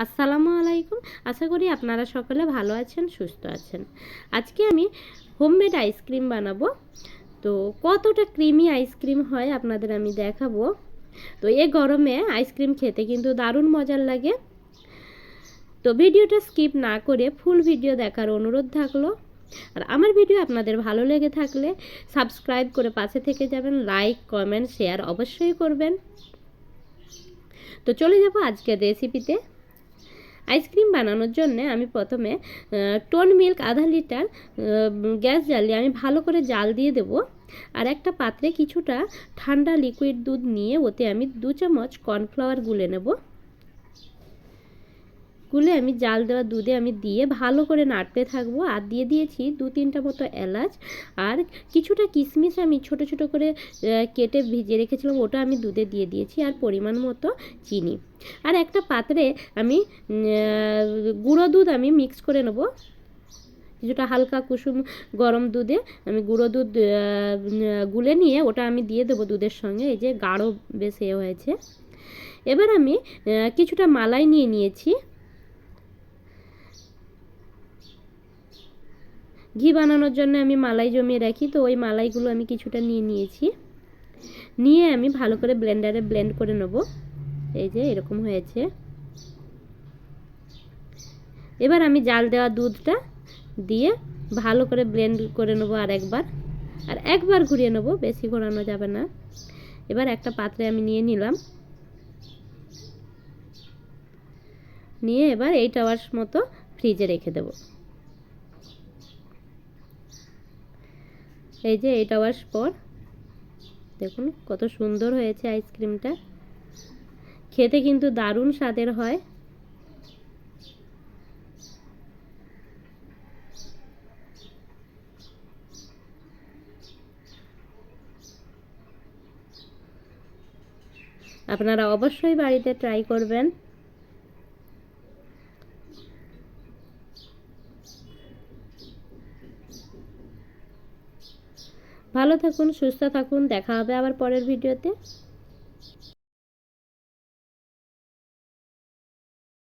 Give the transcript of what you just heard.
আসসালামু আলাইকুম। আশা করি আপনারা সকলে ভালো আছেন, সুস্থ আছেন। আজকে আমি হোমমেড আইসক্রিম বানাবো। তো কতটা ক্রিমি আইসক্রিম হয় আপনাদের আমি দেখাবো। তো এই গরমে আইসক্রিম খেতে কিন্তু দারুণ মজার লাগে। তো ভিডিওটা স্কিপ না করে ফুল ভিডিও দেখার অনুরোধ থাকলো। আর আমার ভিডিও আপনাদের ভালো লেগে থাকলে সাবস্ক্রাইব করে পাশে থেকে যাবেন, লাইক কমেন্ট শেয়ার অবশ্যই করবেন। তো চলে যাব আজকের রেসিপিতে। আইসক্রিম বানানোর জন্য আমি প্রথমে টোন মিল্ক আধা লিটার গ্যাস জ্বালিয়ে আমি ভালো করে জাল দিয়ে দেব। আর একটা পাত্রে কিছুটা ঠান্ডা লিকুইড দুধ নিয়ে ওতে আমি 2 চামচ কর্নফ্লাওয়ার গুলে নেব। গুলে আমি জাল দেওয়া দুধে আমি দিয়ে ভালো করে নাড়তে থাকবো। আর দিয়ে দিয়েছি 2-3টা মতো এলাচ আর কিছুটা কিশমিশ আমি ছোট ছোট করে কেটে ভিজিয়ে রেখেছিলাম, ওটা আমি দুধে দিয়ে দিয়েছি। আর পরিমাণ মতো চিনি। আর একটা পাত্রে আমি গুঁড়ো দুধ আমি মিক্স করে নেব। কিছুটা হালকা কুসুম গরম দুধে আমি গুঁড়ো দুধ গুলে নিয়ে ওটা আমি দিয়ে দেবো দুধের সঙ্গে। এই যে গাঢ় বেশ হয়েছে। এবার আমি কিছুটা মালাই নিয়ে নিয়েছি। ঘি বানানোর জন্য আমি মালাই জমিয়ে রাখি, তো ওই মালাইগুলো আমি কিছুটা নিয়ে নিয়েছি। নিয়ে আমি ভালো করে ব্লেন্ডারে ব্লেন্ড করে নেব। এই যে এরকম হয়েছে। এবার আমি জাল দেওয়া দুধটা দিয়ে ভালো করে ব্লেন্ড করে নেব আর একবার ঘুরিয়ে নেব, বেশি ঘোরানো যাবে না। এবার একটা পাত্রে আমি নিয়ে নিলাম। নিয়ে এবার 8 আওয়ার্স মতো ফ্রিজে রেখে দেব। এই যে 8 আওয়ার্স পর দেখুন কত সুন্দর হয়েছে আইসক্রিমটা। খেতে কিন্তু দারুণ স্বাদের হয়। আপনারা অবশ্যই বাড়িতে ট্রাই করবেন। ভালো থাকুন, সুস্থ থাকুন। দেখা হবে আবার পরের ভিডিওতে।